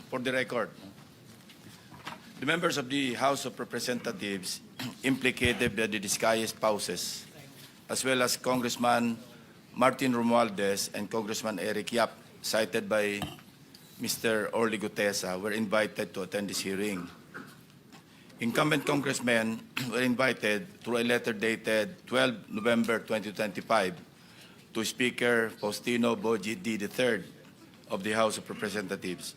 For the record, the members of the House of Representatives implicated by the Discaya spouses, as well as Congressman Martin Romualdez and Congressman Eric Yap, cited by Mr. Orly Gutesa, were invited to attend this hearing. Incumbent congressmen were invited through a letter dated 12 November 2025 to Speaker Faustino Boji D. III of the House of Representatives.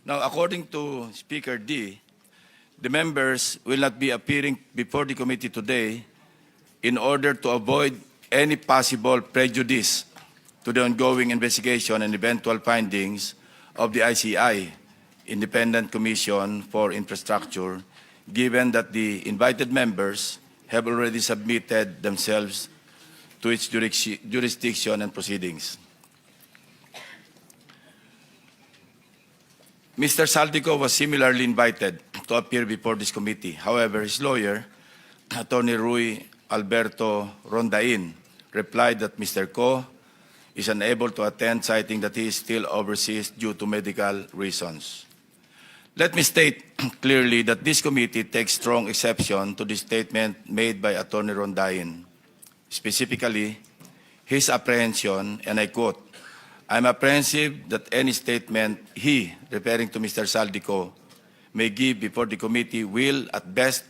Now, according to Speaker D, the members will not be appearing before the committee today in order to avoid any possible prejudice to the ongoing investigation and eventual findings of the ICI, Independent Commission for Infrastructure, given that the invited members have already submitted themselves to its jurisdiction and proceedings. Mr. Saldico was similarly invited to appear before this committee. However, his lawyer, Attorney Rui Alberto Rondain, replied that Mr. Co is unable to attend, citing that he is still overseas due to medical reasons. Let me state clearly that this committee takes strong exception to the statement made by Attorney Rondain. Specifically, his apprehension, and I quote, "I'm apprehensive that any statement he," referring to Mr. Saldico, "may give before the committee will, at best,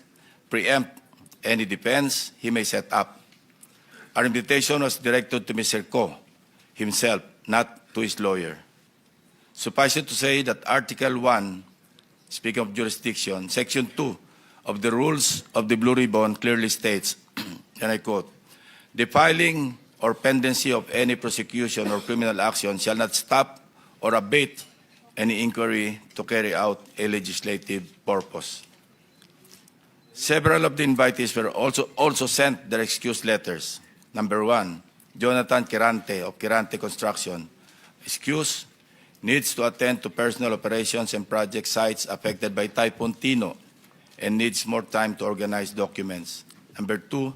preempt any defense he may set up." Our invitation was directed to Mr. Co himself, not to his lawyer. Suffice it to say that Article 1, speaking of jurisdiction, Section 2 of the Rules of the Blue Ribbon clearly states, and I quote, "The filing or pendency of any prosecution or criminal action shall not stop or abate any inquiry to carry out a legislative purpose." Several of the invitees were also sent their excuse letters. Number 1, Jonathan Quirante of Quirante Construction. Excuse, needs to attend to personal operations and project sites affected by Typhoon Tino and needs more time to organize documents. Number 2,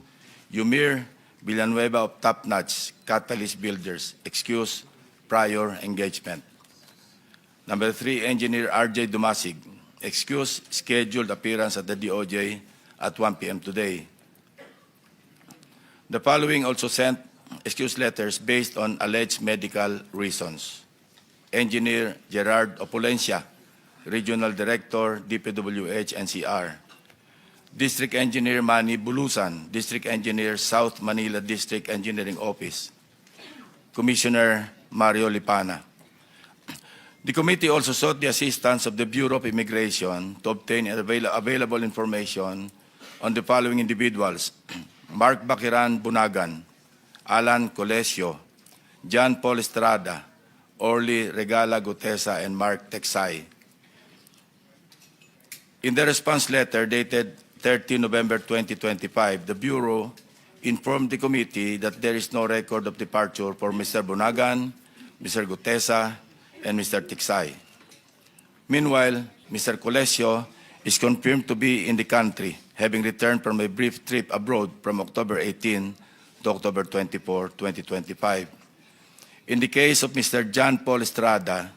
Yumir Villanueva of Top Notch Catalyst Builders. Excuse, prior engagement. Number 3, Engineer RJ Dumasig. Excuse, scheduled appearance at the DOJ at 1 p.m. today. The following also sent excuse letters based on alleged medical reasons. Engineer Gerard Opulencia, Regional Director, DPWH NCR. District Engineer Manny Bulusan, District Engineer, South Manila District Engineering Office. Commissioner Mario Lipana. The committee also sought the assistance of the Bureau of Immigration to obtain available information on the following individuals: Mark Bakiran Bunagan, Alan Colesio, John Paul Estrada, Orly Regala Gutesa, and Mark Texay. In the response letter dated 30 November 2025, the Bureau informed the committee that there is no record of departure for Mr. Bunagan, Mr. Gutesa, and Mr. Texay. Meanwhile, Mr. Colesio is confirmed to be in the country, having returned from a brief trip abroad from October 18 to October 24, 2025. In the case of Mr. John Paul Estrada,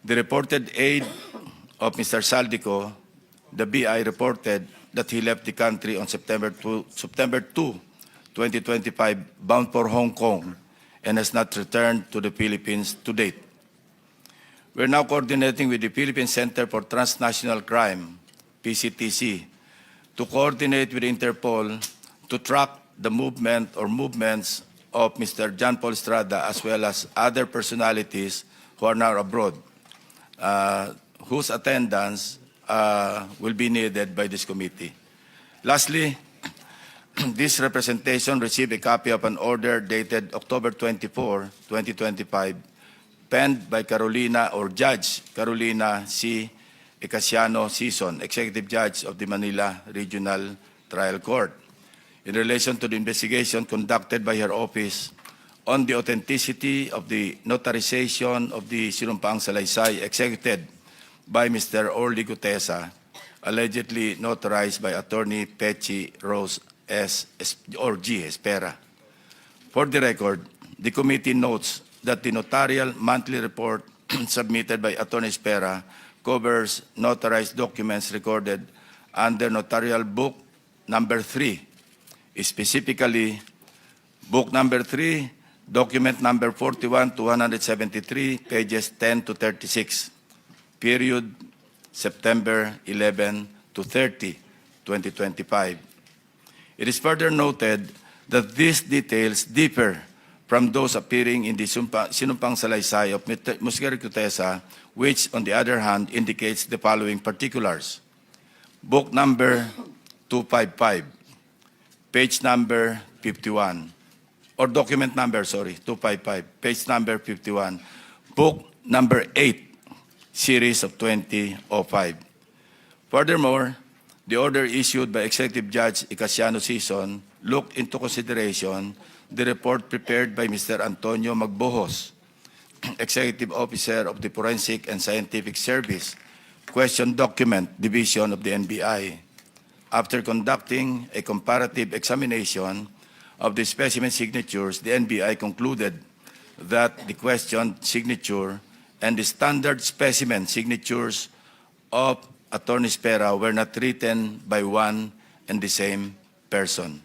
the reported aide of Mr. Saldico, the BI reported that he left the country on September 2, 2025, bound for Hong Kong, and has not returned to the Philippines to date. We're now coordinating with the Philippine Center for Transnational Crime, PCTC, to coordinate with Interpol to track the movement or movements of Mr. John Paul Estrada, as well as other personalities who are now abroad, whose attendance will be needed by this committee. Lastly, this representation received a copy of an order dated October 24, 2025, penned by Carolina or Judge Carolina C. Ecasiano Sison, Executive Judge of the Manila Regional Trial Court, in relation to the investigation conducted by her office on the authenticity of the notarization of the Sinumpaang Salaysay executed by Mr. Orly Gutesa, allegedly notarized by Attorney Pechi Rose S. or G. Espera. For the record, the committee notes that the notarial monthly report submitted by Attorney Espera covers notarized documents recorded under Notarial Book Number 3, specifically Book Number 3, Document Number 41 to 173, pages 10 to 36, period September 11 to 30, 2025. It is further noted that these details differ from those appearing in the sinumpang salaysay of Musgari Cutesa, which, on the other hand, indicates the following particulars. Book number 255, page number 51, or document number, 255, page number 51, book number 8, series of 2005. Furthermore, the order issued by Executive Judge Icasiano Sison looked into consideration the report prepared by Mr. Antonio Magbojos, Executive Officer of the Forensic and Scientific Service, Question Document Division of the NBI. After conducting a comparative examination of the specimen signatures, the NBI concluded that the questioned signature and the standard specimen signatures of Attorney Espera were not written by one and the same person.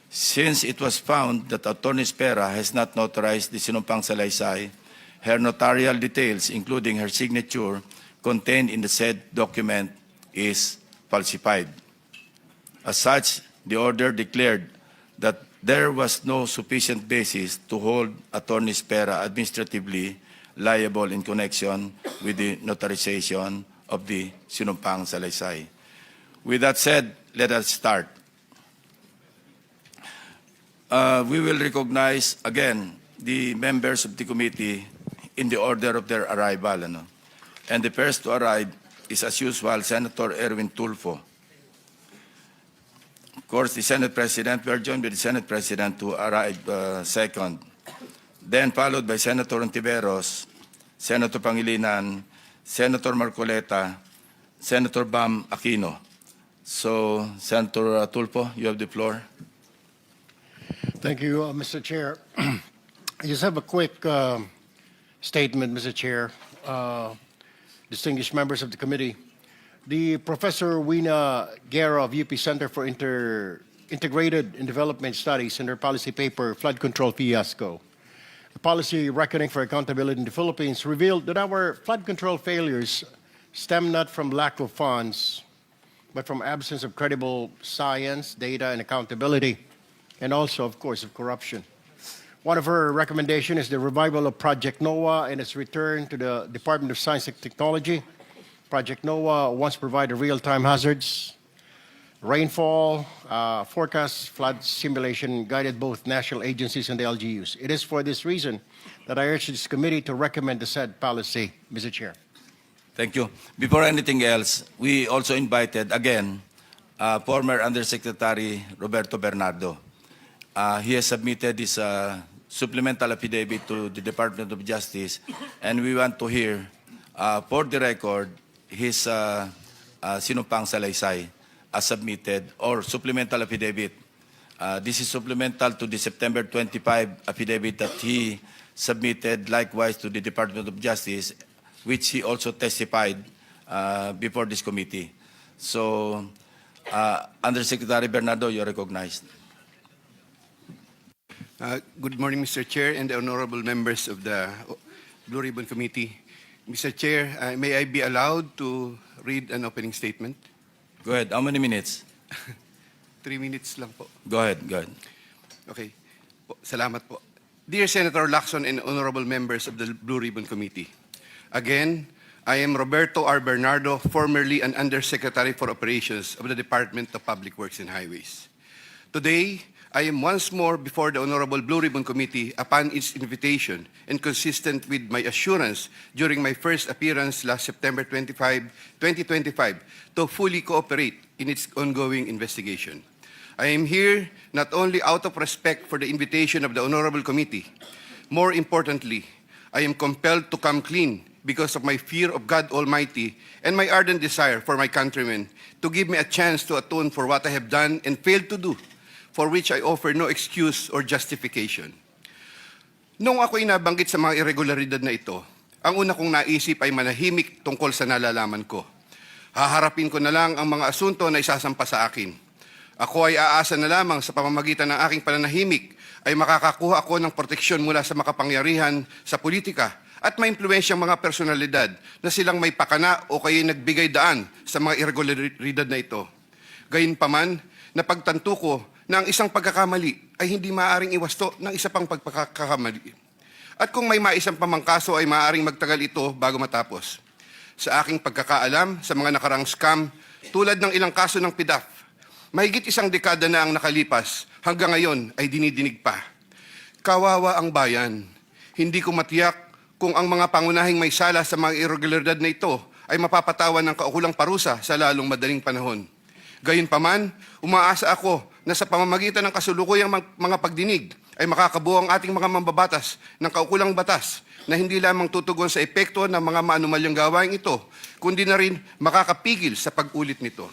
Since it was found that Attorney Espera has not notarized the sinumpang salaysay, her notarial details, including her signature, contained in the said document is falsified. As such, the order declared that there was no sufficient basis to hold Attorney Espera administratively liable in connection with the notarization of the sinumpang salaysay. With that said, let us start. We will recognize again the members of the committee in the order of their arrival. And the first to arrive is, as usual, Senator Erwin Tulfo. Of course, the Senate President, we are joined by the Senate President to arrive second. Then followed by Senator Ontiveros, Senator Pangilinan, Senator Marcoleta, Senator Bam Aquino. So, Senator Tulfo, you have the floor. Thank you, Mr. Chair. I just have a quick statement, Mr. Chair. Distinguished members of the committee. The Professor Wina Guerra of UP Center for Integrated and Development Studies in her policy paper, Flood Control Fiasco, a policy reckoning for accountability in the Philippines, revealed that our flood control failures stem not from lack of funds, but from absence of credible science, data, and accountability, and also, of course, of corruption. One of her recommendations is the revival of Project NOAA and its return to the Department of Science and Technology. Project NOAA once provided real-time hazards, rainfall, forecasts, flood simulation, guided both national agencies and the LGUs. It is for this reason that I urge this committee to recommend the said policy, Mr. Chair. Thank you. Before anything else, we also invited, again, former Undersecretary Roberto Bernardo. He has submitted this supplemental affidavit to the Department of Justice, and we want to hear, for the record, his sinumpang salaysay as submitted, or supplemental affidavit. This is supplemental to the September 25 affidavit that he submitted likewise to the Department of Justice, which he also testified before this committee. So, Undersecretary Bernardo, you're recognized. Good morning, Mr. Chair and the honorable members of the Blue Ribbon Committee. Mr. Chair, may I be allowed to read an opening statement? Go ahead. How many minutes? 3 minutes lang po. Go ahead. Go ahead. Okay. Salamat po. Dear Senator Lacson and honorable members of the Blue Ribbon Committee, again, I am Roberto R. Bernardo, formerly an Undersecretary for Operations of the Department of Public Works and Highways. Today, I am once more before the Honorable Blue Ribbon Committee upon its invitation and consistent with my assurance during my first appearance last September 25, 2025 to fully cooperate in its ongoing investigation. I am here not only out of respect for the invitation of the Honorable Committee, more importantly, I am compelled to come clean because of my fear of God Almighty and my ardent desire for my countrymen to give me a chance to atone for what I have done and failed to do, for which I offer no excuse or justification. Nung ako inabanggit sa mga irregularidad na ito, Ang una kong naisip ay manahimik tungkol sa nalalaman ko. Haharapin ko na lang ang mga asunto na isasampa sa akin. Ako ay aasa na lamang sa pamamagitan ng aking pananahimik ay makakakuha ako ng proteksyon mula sa makapangyarihan sa politika at maimpluwensyang mga personalidad na silang may pakana o kaya nagbigay daan sa mga irregularidad na ito. Gayunpaman, napagtanto ko na ang isang pagkakamali ay hindi maaaring iwasto ng isa pang pagkakamali. At kung may maisang pamangkaso ay maaaring magtagal ito bago matapos. Sa aking pagkakaalam sa mga nakarang scam, tulad ng ilang kaso ng PDAF, mahigit isang dekada na ang nakalipas, hanggang ngayon ay dinidinig pa. Kawawa ang bayan. Hindi ko matiyak kung ang mga pangunahing may sala sa mga irregularidad na ito ay mapapatawan ng kaukulang parusa sa lalong madaling panahon. Gayunpaman, umaasa ako na sa pamamagitan ng kasulukuyang mga pagdinig ay makakabuo ang ating mga mambabatas ng kaukulang batas na hindi lamang tutugon sa epekto ng mga maanumalyang gawain ito, kundi na rin makakapigil sa pag-ulit nito.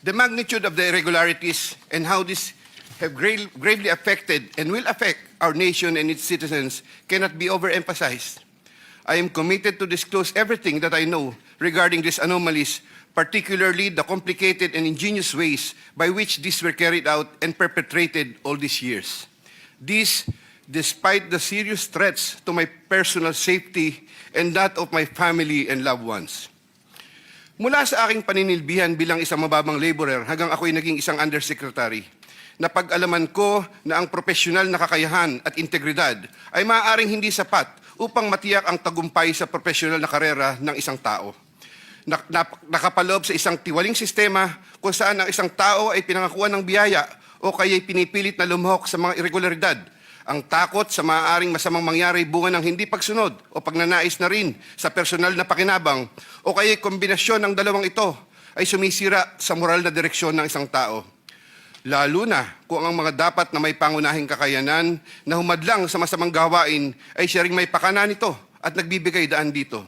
The magnitude of the irregularities and how this have gravely affected and will affect our nation and its citizens cannot be overemphasized. I am committed to disclose everything that I know regarding these anomalies, particularly the complicated and ingenious ways by which these were carried out and perpetrated all these years. This, despite the serious threats to my personal safety and that of my family and loved ones. Mula sa aking paninilbihan bilang isang mababang laborer hanggang ako'y naging isang undersecretary, napag-alaman ko na ang profesional na kakayahan at integridad ay maaaring hindi sapat upang matiyak ang tagumpay sa profesional na karera ng isang tao. Nakapaloob sa isang tiwaling sistema kung saan ang isang tao ay pinangakuan ng biyaya o kaya'y pinipilit na lumahok sa mga irregularidad. Ang takot sa maaaring masamang mangyari bunga ng hindi pagsunod o pagnanais na rin sa personal na pakinabang o kaya'y kombinasyon ng dalawang ito ay sumisira sa moral na direksyon ng isang tao. Lalo na kung ang mga dapat na may pangunahing kakayanan na humadlang sa masamang gawain ay siya ring may pakana nito at nagbibigay daan dito.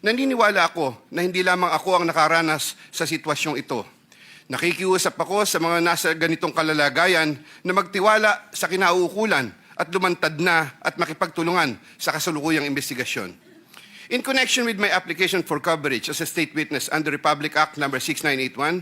Naniniwala ako na hindi lamang ako ang nakaranas sa sitwasyong ito. Nakikiusap ako sa mga nasa ganitong kalalagayan na magtiwala sa kinauukulan at lumantad na at makipagtulungan sa kasalukuyang investigasyon. In connection with my application for coverage as a state witness under Republic Act No. 6981,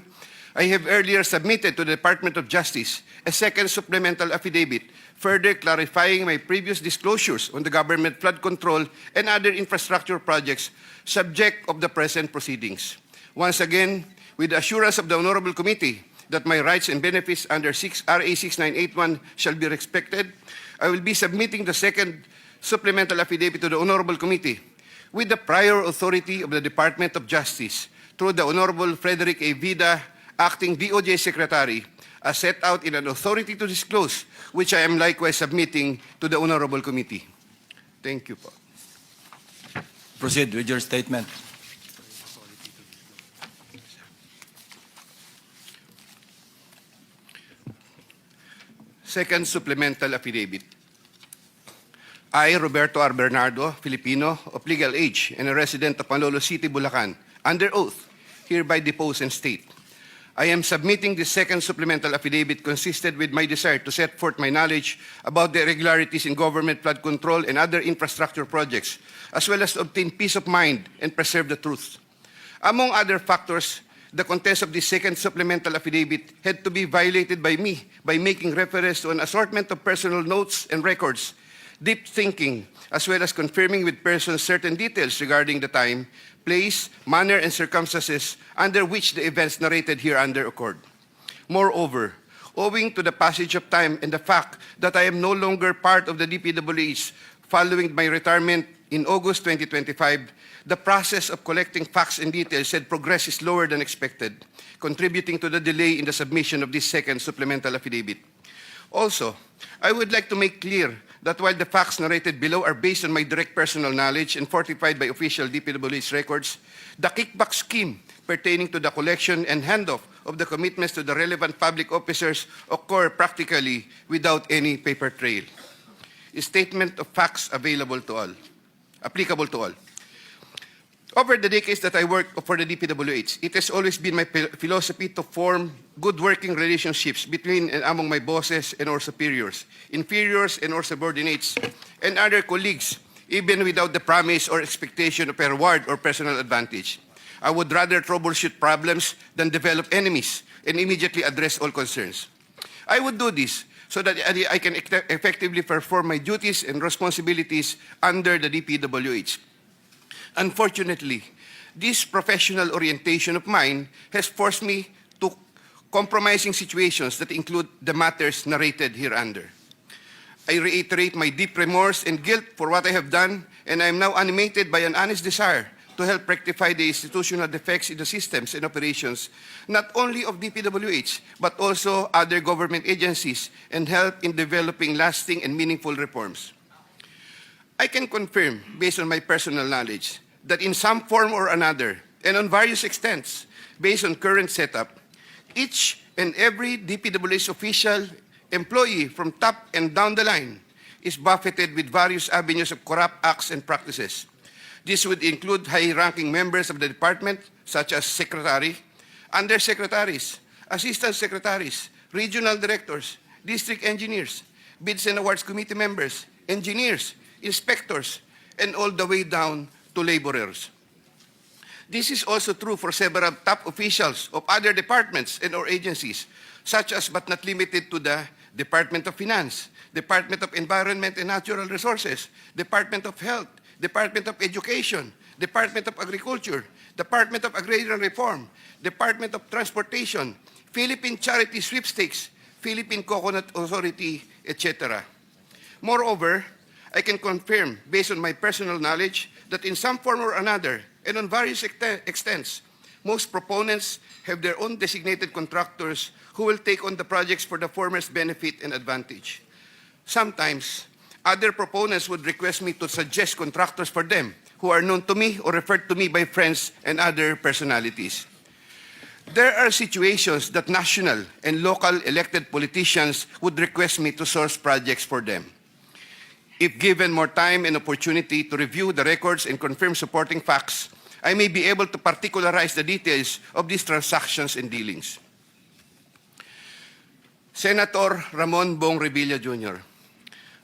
I have earlier submitted to the Department of Justice a second supplemental affidavit, further clarifying my previous disclosures on the government flood control and other infrastructure projects subject of the present proceedings. Once again, with the assurance of the Honorable Committee that my rights and benefits under RA 6981 shall be respected, I will be submitting the second supplemental affidavit to the Honorable Committee with the prior authority of the Department of Justice through the Honorable Frederick A. Vida, Acting DOJ Secretary, as set out in an authority to disclose, which I am likewise submitting to the Honorable Committee. Thank you po. Proceed with your statement. Second supplemental affidavit. I, Roberto Bernardo, Filipino, of legal age and a resident of Panfilo City, Bulacan, under oath, hereby depose and state. I am submitting this second supplemental affidavit consisted with my desire to set forth my knowledge about the irregularities in government flood control and other infrastructure projects, as well as to obtain peace of mind and preserve the truth. Among other factors, the contents of this second supplemental affidavit had to be violated by me by making reference to an assortment of personal notes and records, deep thinking, as well as confirming with persons certain details regarding the time, place, manner, and circumstances under which the events narrated hereunder occurred. Moreover, owing to the passage of time and the fact that I am no longer part of the DPWH following my retirement in August 2025, the process of collecting facts and details had progressed slower than expected, contributing to the delay in the submission of this second supplemental affidavit. Also, I would like to make clear that while the facts narrated below are based on my direct personal knowledge and fortified by official DPWH records, the kickback scheme pertaining to the collection and handoff of the commitments to the relevant public officers occur practically without any paper trail. A statement of facts available to all, applicable to all. Over the decades that I worked for the DPWH, it has always been my philosophy to form good working relationships between and among my bosses and or superiors, inferiors and or subordinates, and other colleagues even without the promise or expectation of a reward or personal advantage. I would rather troubleshoot problems than develop enemies and immediately address all concerns. I would do this so that I can effectively perform my duties and responsibilities under the DPWH. Unfortunately, this professional orientation of mine has forced me to compromising situations that include the matters narrated hereunder. I reiterate my deep remorse and guilt for what I have done, and I am now animated by an honest desire to help rectify the institutional defects in the systems and operations, not only of DPWH, but also other government agencies, and help in developing lasting and meaningful reforms. I can confirm, based on my personal knowledge, that in some form or another, and on various extents, based on current setup, each and every DPWH official, employee from top and down the line is buffeted with various avenues of corrupt acts and practices. This would include high-ranking members of the department, such as secretary, undersecretaries, assistant secretaries, regional directors, district engineers, bids and awards committee members, engineers, inspectors, and all the way down to laborers. This is also true for several top officials of other departments and or agencies, such as but not limited to the Department of Finance, Department of Environment and Natural Resources, Department of Health, Department of Education, Department of Agriculture, Department of Agrarian Reform, Department of Transportation, Philippine Charity Sweepstakes, Philippine Coconut Authority, etc. Moreover, I can confirm, based on my personal knowledge, that in some form or another, and on various extents, most proponents have their own designated contractors who will take on the projects for the former's benefit and advantage. Sometimes, other proponents would request me to suggest contractors for them who are known to me or referred to me by friends and other personalities. There are situations that national and local elected politicians would request me to source projects for them. If given more time and opportunity to review the records and confirm supporting facts, I may be able to particularize the details of these transactions and dealings. Senator Ramon Bong Revilla Jr.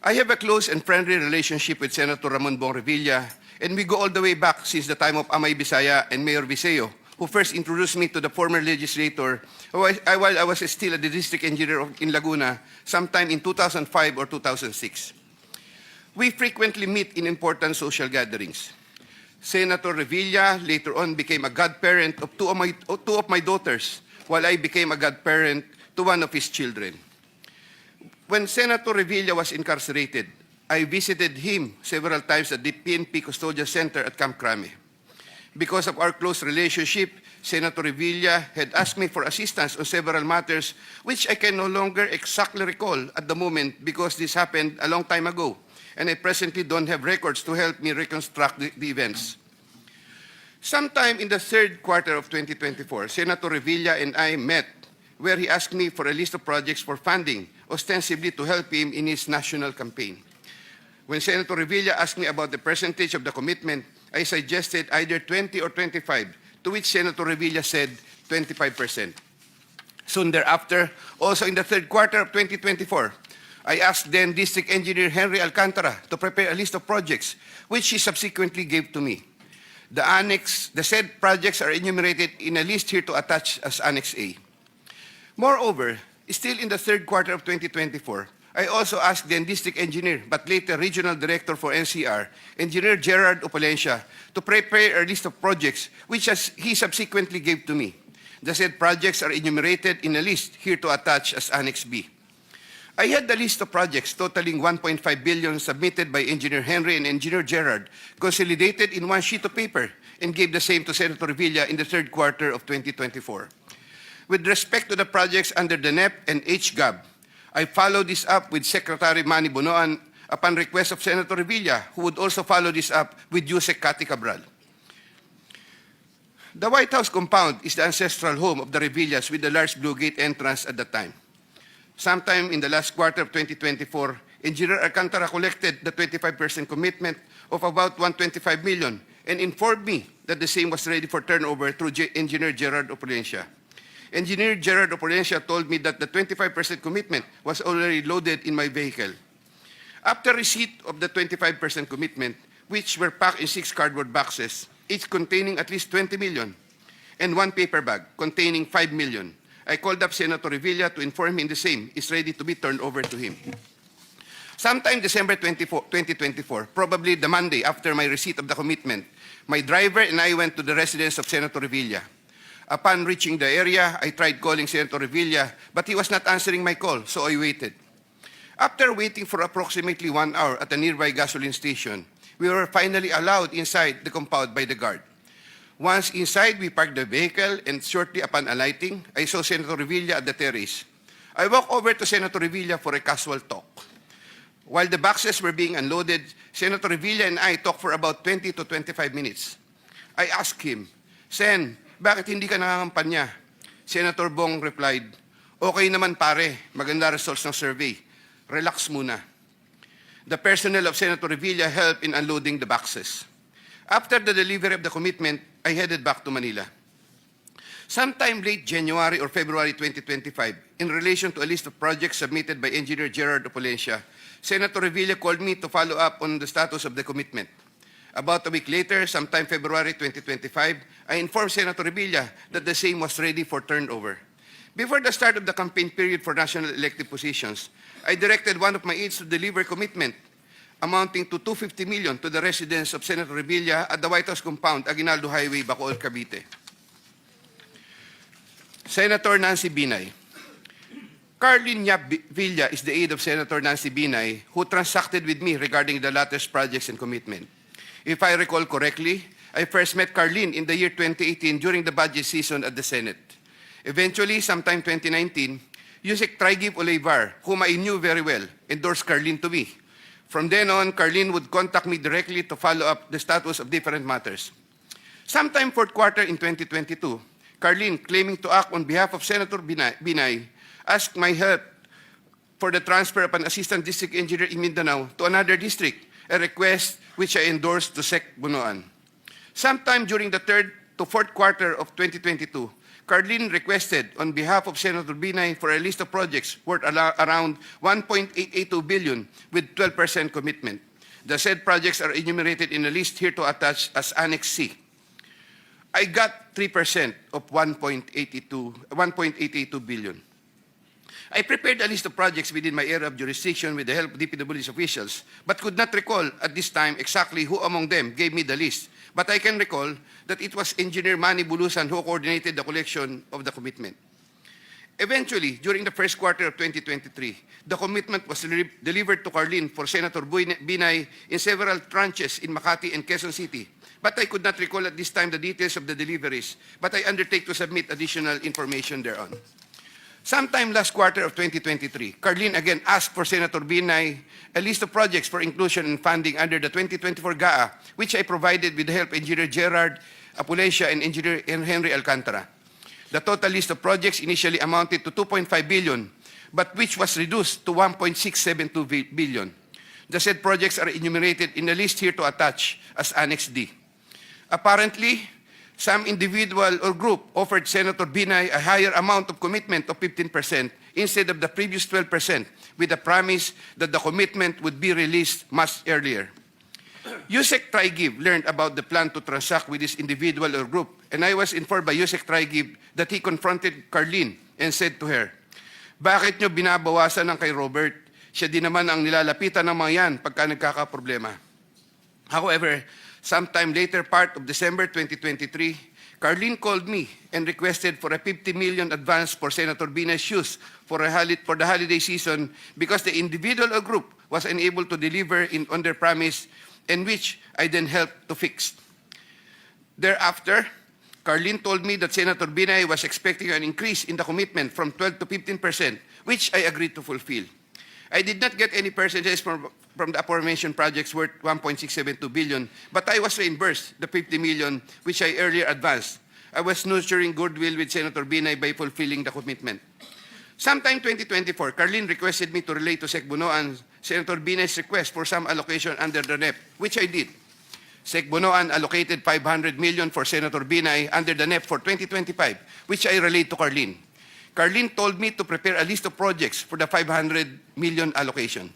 I have a close and friendly relationship with Senator Ramon Bong Revilla, and we go all the way back since the time of Amay Bisaya and Mayor Viseo, who first introduced me to the former legislator while I was still a district engineer in Laguna sometime in 2005 or 2006. We frequently meet in important social gatherings. Senator Revilla later on became a godparent of two of my daughters, while I became a godparent to one of his children. When Senator Revilla was incarcerated, I visited him several times at the PNP Custodial Center at Camp Crame. Because of our close relationship, Senator Revilla had asked me for assistance on several matters which I can no longer exactly recall at the moment because this happened a long time ago, and I presently don't have records to help me reconstruct the events. Sometime in the third quarter of 2024, Senator Revilla and I met where he asked me for a list of projects for funding, ostensibly to help him in his national campaign. When Senator Revilla asked me about the percentage of the commitment, I suggested either 20 or 25, to which Senator Revilla said 25%. Soon thereafter, also in the third quarter of 2024, I asked then District Engineer Henry Alcantara to prepare a list of projects, which he subsequently gave to me. The said projects are enumerated in a list here to attach as Annex A. Moreover, still in the third quarter of 2024, I also asked then District Engineer, but later Regional Director for NCR, Engineer Gerard Opalencia, to prepare a list of projects, which he subsequently gave to me. The said projects are enumerated in a list here to attach as Annex B. I had the list of projects totaling 1.5 billion submitted by Engineer Henry and Engineer Gerard, consolidated in one sheet of paper, and gave the same to Senator Revilla in the third quarter of 2024. With respect to the projects under the NEP and HGAB, I followed this up with Secretary Manny Bonoan upon request of Senator Revilla, who would also follow this up with Usec Cathy Cabral. The White House compound is the ancestral home of the Revillas with the large Blue Gate entrance at that time. Sometime in the last quarter of 2024, Engineer Alcantara collected the 25% commitment of about 125 million and informed me that the same was ready for turnover through Engineer Gerard Opalencia. Engineer Gerard Opalencia told me that the 25% commitment was already loaded in my vehicle. After receipt of the 25% commitment, which were packed in 6 cardboard boxes, each containing at least 20 million, and 1 paper bag containing 5 million. I called up Senator Revilla to inform him the same is ready to be turned over to him. Sometime December 2024, probably the Monday after my receipt of the commitment, my driver and I went to the residence of Senator Revilla. Upon reaching the area, I tried calling Senator Revilla, but he was not answering my call, so I waited. After waiting for approximately 1 hour at a nearby gasoline station, we were finally allowed inside the compound by the guard. Once inside, we parked the vehicle, and shortly upon alighting, I saw Senator Revilla at the terrace. I walked over to Senator Revilla for a casual talk. While the boxes were being unloaded, Senator Revilla and I talked for about 20 to 25 minutes. I asked him, Sen, bakit hindi ka nangangampanya? Senator Bong replied, okay naman pare, maganda results ng survey. Relax muna. The personnel of Senator Revilla helped in unloading the boxes. After the delivery of the commitment, I headed back to Manila. Sometime late January or February 2025, in relation to a list of projects submitted by Engineer Gerard Opolencia, Senator Revilla called me to follow up on the status of the commitment. About a week later, sometime February 2025, I informed Senator Revilla that the same was ready for turnover. Before the start of the campaign period for national elective positions, I directed one of my aides to deliver commitment amounting to 250 million to the residence of Senator Revilla at the White House compound, Aguinaldo Highway, Bacoor, Cavite. Senator Nancy Binay. Curlee Villa is the aide of Senator Nancy Binay, who transacted with me regarding the latter's projects and commitment. If I recall correctly, I first met Curlee in the year 2018 during the budget season at the Senate. Eventually, sometime 2019, Usec Trigib Olivar, whom I knew very well, endorsed Curlee to me. From then on, Curlee would contact me directly to follow up the status of different matters. Sometime fourth quarter in 2022, Curlee, claiming to act on behalf of Senator Binay, asked my help for the transfer of an assistant district engineer in Mindanao to another district, a request which I endorsed to Sec Bunoan. Sometime during the third to fourth quarter of 2022, Curlee requested on behalf of Senator Binay for a list of projects worth around 1.882 billion with 12% commitment. The said projects are enumerated in a list here to attach as Annex C. I got 3% of 1.882 billion. I prepared a list of projects within my area of jurisdiction with the help of DPWH officials, but could not recall at this time exactly who among them gave me the list. But I can recall that it was Engineer Manny Bulusan who coordinated the collection of the commitment. Eventually, during the first quarter of 2023, the commitment was delivered to Curlee for Senator Binay in several tranches in Makati and Quezon City. But I could not recall at this time the details of the deliveries, but I undertake to submit additional information thereon. Sometime last quarter of 2023, Curlee again asked for Senator Binay a list of projects for inclusion and funding under the 2024 GAA, which I provided with the help of Engineer Gerard Opolencia and Engineer Henry Alcantara. The total list of projects initially amounted to 2.5 billion, but which was reduced to 1.672 billion. The said projects are enumerated in the list here to attach as Annex D. Apparently, some individual or group offered Senator Binay a higher amount of commitment of 15% instead of the previous 12%, with the promise that the commitment would be released much earlier. Usec Trigib learned about the plan to transact with this individual or group, and I was informed by Usec Trigib that he confronted Curlee and said to her, bakit nyo binabawasan ng kay Robert? Siya din naman ang nilalapitan ng mga yan pagka nagkakaproblema. However, sometime later part of December 2023, Curlee called me and requested for a 50 million advance for Senator Binay's shoes for the holiday season because the individual or group was unable to deliver on their promise, and which I then helped to fix. Thereafter, Curlee told me that Senator Binay was expecting an increase in the commitment from 12 to 15%, which I agreed to fulfill. I did not get any percentages from the aforementioned projects worth 1.672 billion, but I was reimbursed the 50 million which I earlier advanced. I was nurturing goodwill with Senator Binay by fulfilling the commitment. Sometime 2024, Curlee requested me to relay to Sec Bunoan Senator Binay's request for some allocation under the NEP, which I did. Sec Bunoan allocated 500 million for Senator Binay under the NEP for 2025, which I relayed to Curlee. Curlee told me to prepare a list of projects for the 500 million allocation.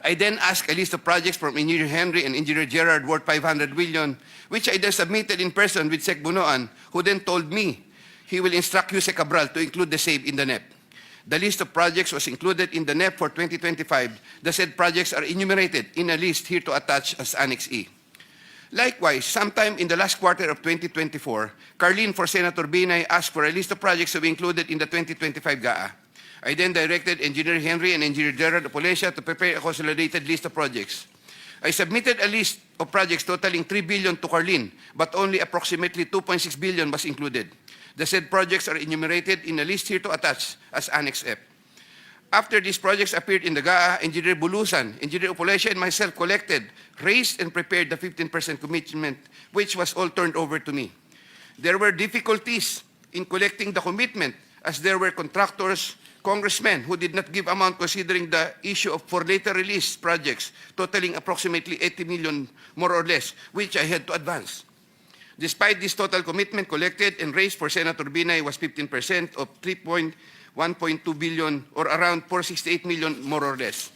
I then asked a list of projects from Engineer Henry and Engineer Gerard worth 500 million, which I then submitted in person with Sec Bunoan, who then told me he will instruct Usec Cabral to include the same in the NEP. The list of projects was included in the NEP for 2025. The said projects are enumerated in a list here to attach as Annex E. Likewise, sometime in the last quarter of 2024, Carlene for Senator Binay asked for a list of projects to be included in the 2025 GAA. I then directed Engineer Henry and Engineer Gerard of Polencia to prepare a consolidated list of projects. I submitted a list of projects totaling 3 billion to Carlene, but only approximately 2.6 billion was included. The said projects are enumerated in a list here to attach as Annex F. After these projects appeared in the GAA, Engineer Bulusan, Engineer Opolencia, and myself collected, raised, and prepared the 15% commitment, which was all turned over to me. There were difficulties in collecting the commitment, as there were contractors, congressmen who did not give amount considering the issue of for later release projects totaling approximately 80 million more or less, which I had to advance. Despite this total commitment collected and raised for Senator Binay was 15% of 1.2 billion or around 468 million more or less.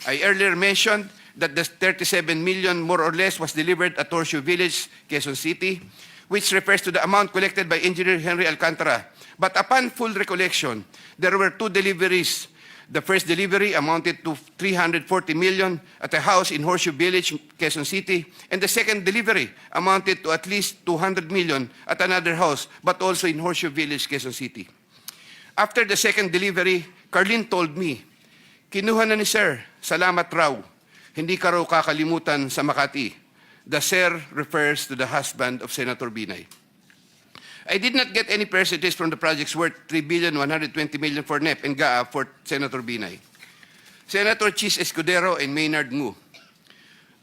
I earlier mentioned that the 37 million more or less was delivered at Horseshoe Village, Quezon City, which refers to the amount collected by Engineer Henry Alcantara. But upon full recollection, there were two deliveries. The first delivery amounted to 340 million at a house in Horseshoe Village, Quezon City, and the second delivery amounted to at least 200 million at another house, but also in Horseshoe Village, Quezon City. After the second delivery, Carlene told me, "Kinuha na ni Sir, salamat raw. Hindi ka raw kakalimutan sa Makati." The Sir refers to the husband of Senator Binay. I did not get any percentage from the projects worth 3,120 million for NEP and GAA for Senator Binay. Senator Chis Escudero and Maynard Ngu.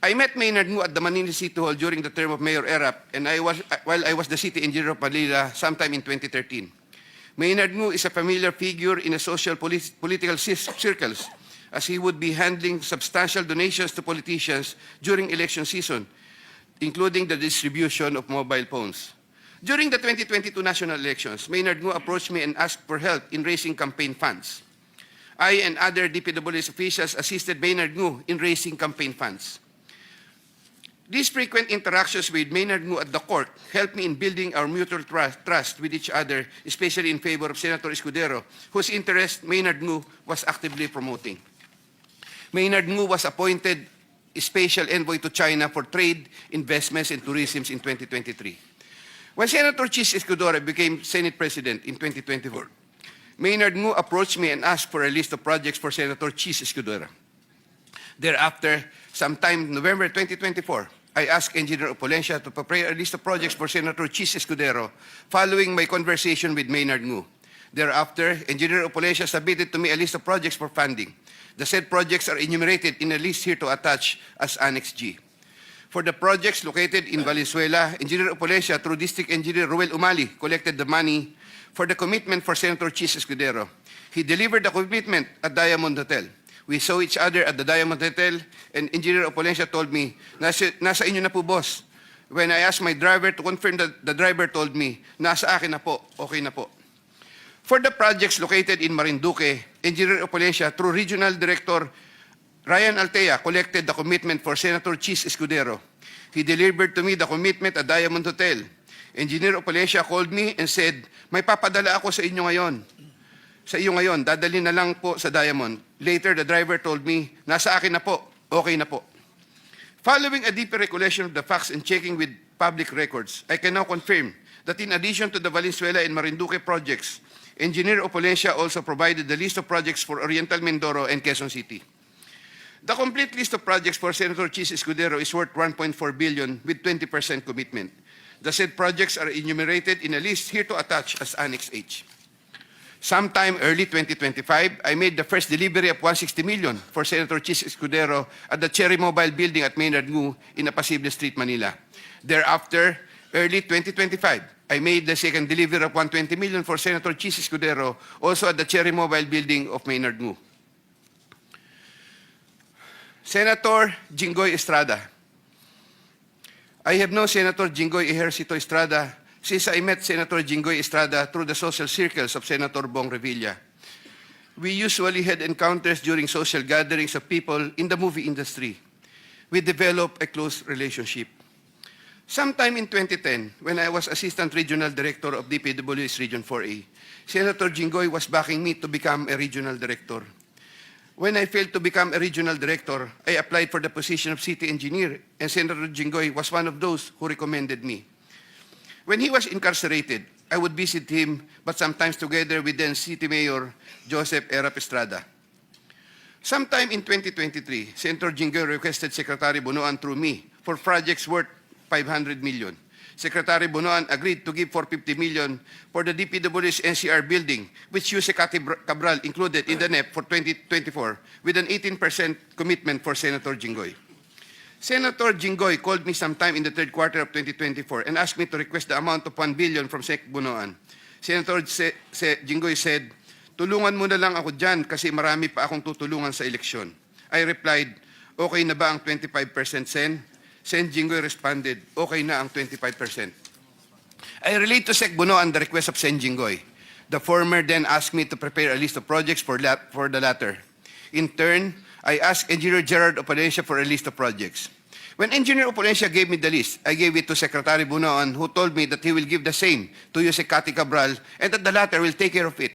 I met Maynard Ngu at the Manila City Hall during the term of Mayor Erap, and while I was the city engineer of Manila sometime in 2013. Maynard Ngu is a familiar figure in the social political circles, as he would be handling substantial donations to politicians during election season, including the distribution of mobile phones. During the 2022 national elections, Maynard Ngu approached me and asked for help in raising campaign funds. I and other DPWH officials assisted Maynard Ngu in raising campaign funds. These frequent interactions with Maynard Ngu at the court helped me in building our mutual trust with each other, especially in favor of Senator Escudero, whose interest Maynard Ngu was actively promoting. Maynard Ngu was appointed Special Envoy to China for Trade, Investments, and Tourism in 2023. When Senator Chis Escudero became Senate President in 2024, Maynard Ngu approached me and asked for a list of projects for Senator Chis Escudero. Thereafter, sometime November 2024, I asked Engineer Opolencia to prepare a list of projects for Senator Chis Escudero following my conversation with Maynard Ngu. Thereafter, Engineer Opolencia submitted to me a list of projects for funding. The said projects are enumerated in a list here to attach as Annex G. For the projects located in Valenzuela, Engineer Opolencia, through District Engineer Ruel Umali, collected the money for the commitment for Senator Chis Escudero. He delivered the commitment at Diamond Hotel. We saw each other at the Diamond Hotel, and Engineer Opolencia told me, nasa inyo na po, boss. When I asked my driver to confirm, the driver told me, nasa akin na po, okay na po. For the projects located in Marinduque, Engineer Opolencia, through Regional Director Ryan Altea, collected the commitment for Senator Chis Escudero. He delivered to me the commitment at Diamond Hotel. Engineer Opolencia called me and said, "May papadala ako sa inyo ngayon. Sa iyo ngayon, dadalhin na lang po sa Diamond." Later, the driver told me, "Nasa akin na po, okay na po." Following a deeper recollection of the facts and checking with public records, I can now confirm that in addition to the Valenzuela and Marinduque projects, Engineer Opolencia also provided the list of projects for Oriental Mindoro and Quezon City. The complete list of projects for Senator Chis Escudero is worth 1.4 billion with 20% commitment. The said projects are enumerated in a list here to attach as Annex H. Sometime early 2025, I made the first delivery of 160 million for Senator Chis Escudero at the Cherry Mobile Building at Maynard Ngu in Apacible Street, Manila. Thereafter, early 2025, I made the second delivery of 120 million for Senator Chis Escudero, also at the Cherry Mobile Building of Maynard Ngu. Senator Jinggoy Estrada. I have known Senator Jinggoy Ejercito Estrada since I met Senator Jinggoy Estrada through the social circles of Senator Bong Revilla. We usually had encounters during social gatherings of people in the movie industry. We developed a close relationship. Sometime in 2010, when I was Assistant Regional Director of DPWH Region 4A, Senator Jinggoy was backing me to become a Regional Director. When I failed to become a Regional Director, I applied for the position of City Engineer, and Senator Jinggoy was one of those who recommended me. When he was incarcerated, I would visit him, but sometimes together with then City Mayor Joseph Estrada. Sometime in 2023, Senator Jinggoy requested Secretary Bunoan through me for projects worth 500 million. Secretary Bunoan agreed to give 450 million for the DPWH NCR building, which Usec Cabral included in the NEP for 2024, with an 18% commitment for Senator Jinggoy. Senator Jinggoy called me sometime in the third quarter of 2024 and asked me to request the amount of 1 billion from Sec Bunoan. Senator Jinggoy said, "Tulungan mo na lang ako dyan kasi marami pa akong tutulungan sa eleksyon." I replied, "Okay na ba ang 25% Sen?" Sen Jinggoy responded, "Okay na ang 25%. I relayed to Sec Bunoan the request of Sen Jinggoy. The former then asked me to prepare a list of projects for the latter. In turn, I asked Engineer Gerard Opalencia for a list of projects. When Engineer Opalencia gave me the list, I gave it to Secretary Bunoan, who told me that he will give the same to Usec Cabral and that the latter will take care of it.